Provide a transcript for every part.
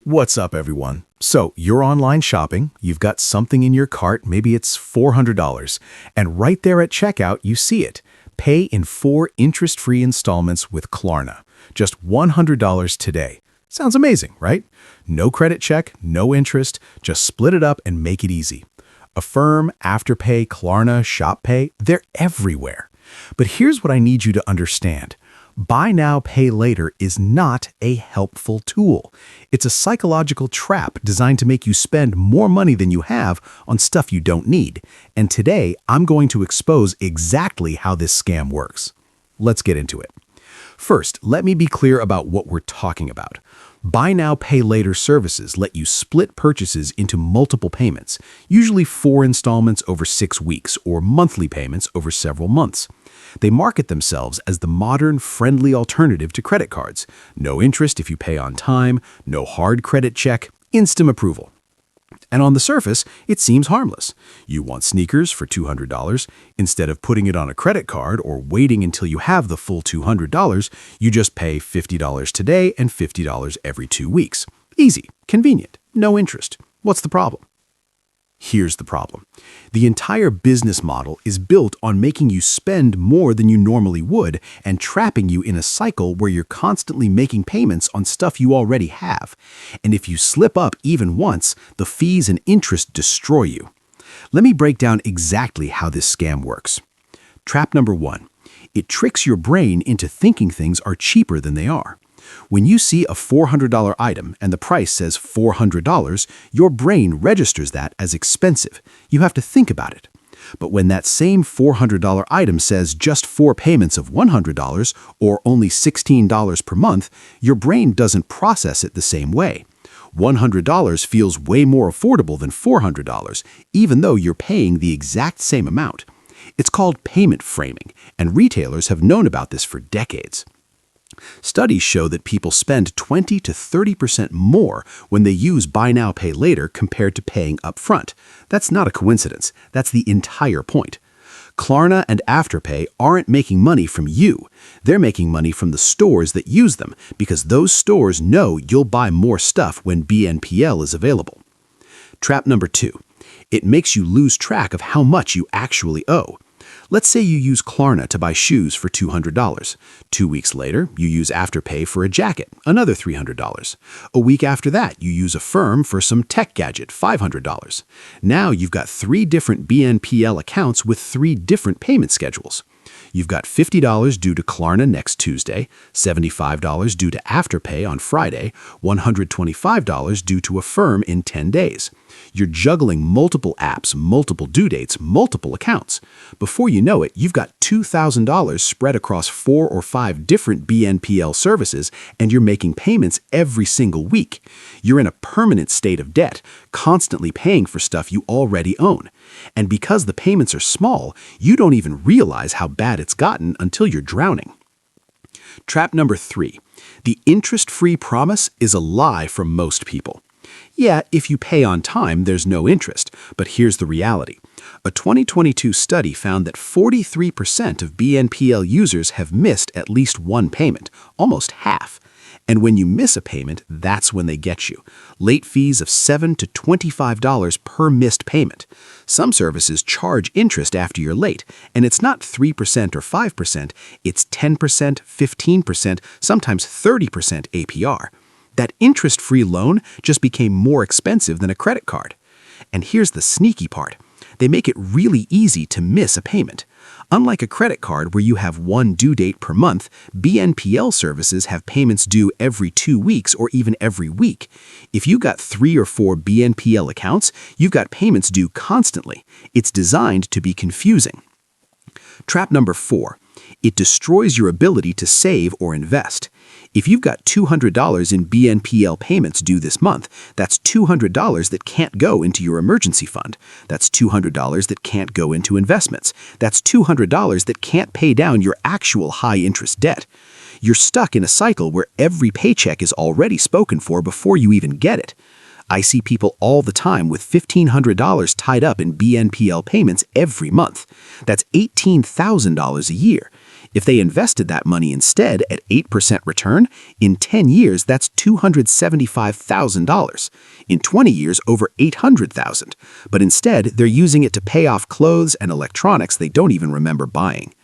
What's up, everyone? So, you're online shopping, you've got something in your cart, maybe it's $400, and right there at checkout, you see it. Pay in 4 interest-free installments with Klarna. Just $100 today. Sounds amazing, right? No credit check, no interest, just split it up and make it easy. Affirm, Afterpay, Klarna, ShopPay, they're everywhere. But here's what I need you to understand. Buy now, pay later is not a helpful tool. It's a psychological trap designed to make you spend more money than you have on stuff you don't need. And today, I'm going to expose exactly how this scam works. Let's get into it. First, let me be clear about what we're talking about. Buy now, pay later services let you split purchases into multiple payments, usually 4 installments over 6 weeks or monthly payments over several months. They market themselves as the modern, friendly alternative to credit cards. No interest if you pay on time, no hard credit check, instant approval. And on the surface, it seems harmless. You want sneakers for $200. Instead of putting it on a credit card or waiting until you have the full $200, you just pay $50 today and $50 every 2 weeks. Easy, convenient, no interest. What's the problem? Here's the problem. The entire business model is built on making you spend more than you normally would and trapping you in a cycle where you're constantly making payments on stuff you already have. And if you slip up even once, the fees and interest destroy you. Let me break down exactly how this scam works. Trap number 1. It tricks your brain into thinking things are cheaper than they are. When you see a $400 item and the price says $400, your brain registers that as expensive. You have to think about it. But when that same $400 item says just 4 payments of $100 or only $16 per month, your brain doesn't process it the same way. $100 feels way more affordable than $400, even though you're paying the exact same amount. It's called payment framing, and retailers have known about this for decades. Studies show that people spend 20 to 30% more when they use buy now, pay later compared to paying upfront. That's not a coincidence. That's the entire point. Klarna and Afterpay aren't making money from you. They're making money from the stores that use them because those stores know you'll buy more stuff when BNPL is available. Trap number 2. It makes you lose track of how much you actually owe. Let's say you use Klarna to buy shoes for $200. 2 weeks later, you use Afterpay for a jacket, another $300. A week after that, you use Affirm for some tech gadget, $500. Now you've got 3 different BNPL accounts with 3 different payment schedules. You've got $50 due to Klarna next Tuesday, $75 due to Afterpay on Friday, $125 due to Affirm in 10 days. You're juggling multiple apps, multiple due dates, multiple accounts. Before you know it, you've got $2,000 spread across 4 or 5 different BNPL services, and you're making payments every single week. You're in a permanent state of debt, constantly paying for stuff you already own. And because the payments are small, you don't even realize how bad it's gotten until you're drowning. Trap number 3. The interest-free promise is a lie from most people. Yeah, if you pay on time, there's no interest, but here's the reality. A 2022 study found that 43% of BNPL users have missed at least one payment, almost half. And when you miss a payment, that's when they get you. Late fees of $7 to $25 per missed payment. Some services charge interest after you're late, and it's not 3% or 5%, it's 10%, 15%, sometimes 30% APR. That interest-free loan just became more expensive than a credit card. And here's the sneaky part. They make it really easy to miss a payment. Unlike a credit card where you have one due date per month, BNPL services have payments due every 2 weeks or even every week. If you got 3 or 4 BNPL accounts, you've got payments due constantly. It's designed to be confusing. Trap number 4. It destroys your ability to save or invest. If you've got $200 in BNPL payments due this month, that's $200 that can't go into your emergency fund. That's $200 that can't go into investments. That's $200 that can't pay down your actual high-interest debt. You're stuck in a cycle where every paycheck is already spoken for before you even get it. I see people all the time with $1,500 tied up in BNPL payments every month. That's $18,000 a year. If they invested that money instead at 8% return, in 10 years that's $275,000. In 20 years, over $800,000. But instead, they're using it to pay off clothes and electronics they don't even remember buying.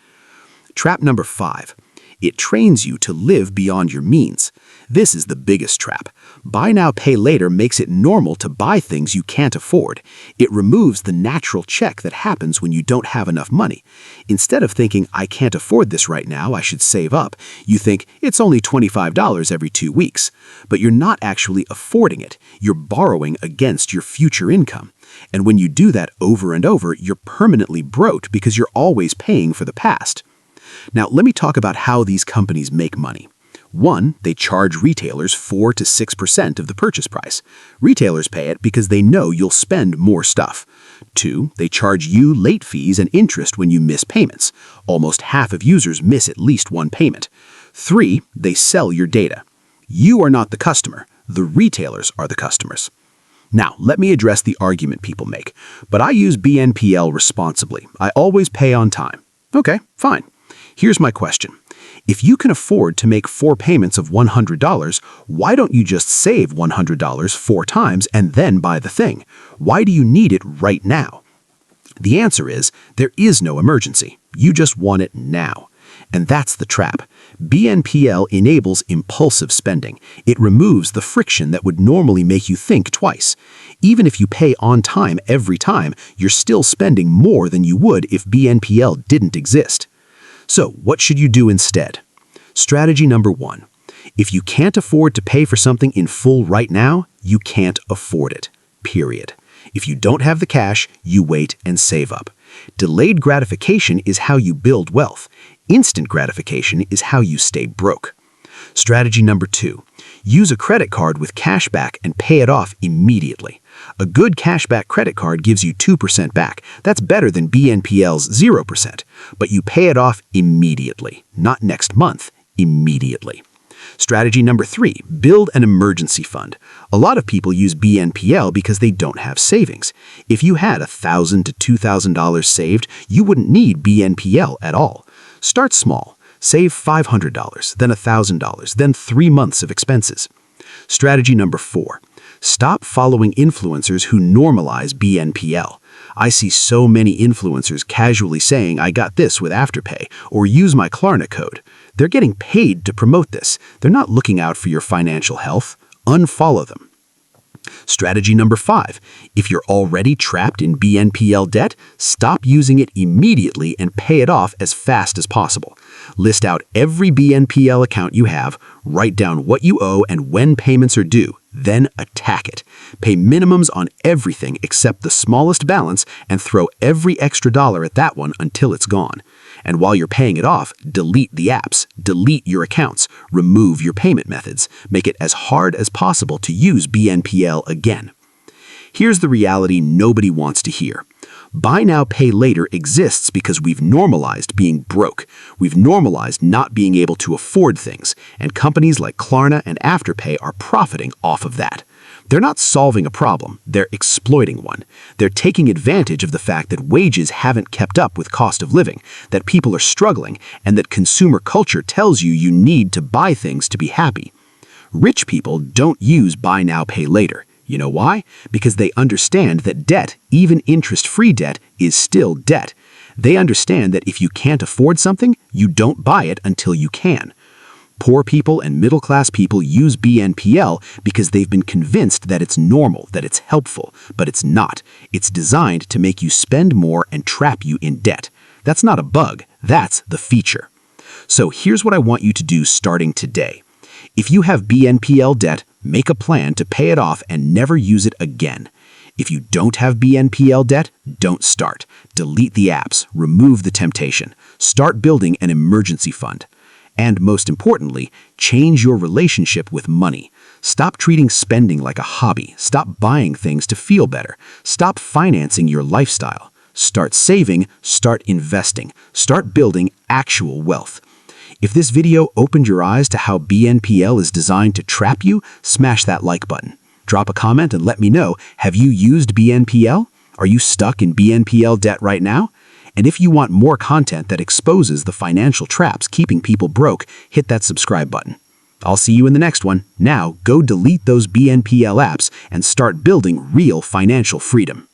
Trap number 5. It trains you to live beyond your means. This is the biggest trap. Buy now, pay later makes it normal to buy things you can't afford. It removes the natural check that happens when you don't have enough money. Instead of thinking, I can't afford this right now, I should save up, you think, it's only $25 every 2 weeks. But you're not actually affording it. You're borrowing against your future income. And when you do that over and over, you're permanently broke because you're always paying for the past. Now, let me talk about how these companies make money. 1, they charge retailers 4 to 6% of the purchase price. Retailers pay it because they know you'll spend more stuff. 2, they charge you late fees and interest when you miss payments. Almost half of users miss at least one payment. 3, they sell your data. You are not the customer. The retailers are the customers. Now, let me address the argument people make. But I use BNPL responsibly. I always pay on time. Okay, fine. Here's my question. If you can afford to make 4 payments of $100, why don't you just save $100 4 times and then buy the thing? Why do you need it right now? The answer is, there is no emergency. You just want it now. And that's the trap. BNPL enables impulsive spending. It removes the friction that would normally make you think twice. Even if you pay on time every time, you're still spending more than you would if BNPL didn't exist. So, what should you do instead? Strategy number 1. If you can't afford to pay for something in full right now, you can't afford it. Period. If you don't have the cash, you wait and save up. Delayed gratification is how you build wealth. Instant gratification is how you stay broke. Strategy number 2. Use a credit card with cashback and pay it off immediately. A good cashback credit card gives you 2% back. That's better than BNPL's 0%. But you pay it off immediately. Not next month, immediately. Strategy number 3. Build an emergency fund. A lot of people use BNPL because they don't have savings. If you had $1,000 to $2,000 saved, you wouldn't need BNPL at all. Start small. Save $500, then $1,000, then 3 months of expenses. Strategy number 4. Stop following influencers who normalize BNPL. I see so many influencers casually saying, I got this with Afterpay, or use my Klarna code. They're getting paid to promote this. They're not looking out for your financial health. Unfollow them. Strategy number 5. If you're already trapped in BNPL debt, stop using it immediately and pay it off as fast as possible. List out every BNPL account you have, write down what you owe and when payments are due, then attack it. Pay minimums on everything except the smallest balance and throw every extra dollar at that one until it's gone. And while you're paying it off, delete the apps, delete your accounts, remove your payment methods, make it as hard as possible to use BNPL again. Here's the reality nobody wants to hear. Buy now, pay later exists because we've normalized being broke. We've normalized not being able to afford things, and companies like Klarna and Afterpay are profiting off of that. They're not solving a problem, they're exploiting one. They're taking advantage of the fact that wages haven't kept up with cost of living, that people are struggling, and that consumer culture tells you you need to buy things to be happy. Rich people don't use buy now, pay later. You know why? Because they understand that debt, even interest-free debt, is still debt. They understand that if you can't afford something, you don't buy it until you can. Poor people and middle-class people use BNPL because they've been convinced that it's normal, that it's helpful, but it's not. It's designed to make you spend more and trap you in debt. That's not a bug, that's the feature. So here's what I want you to do starting today. If you have BNPL debt, make a plan to pay it off and never use it again. If you don't have BNPL debt, don't start. Delete the apps, remove the temptation. Start building an emergency fund. And most importantly, change your relationship with money. Stop treating spending like a hobby. Stop buying things to feel better. Stop financing your lifestyle. Start saving, start investing. Start building actual wealth. If this video opened your eyes to how BNPL is designed to trap you, smash that like button. Drop a comment and let me know, have you used BNPL? Are you stuck in BNPL debt right now? And if you want more content that exposes the financial traps keeping people broke, hit that subscribe button. I'll see you in the next one. Now, go delete those BNPL apps and start building real financial freedom.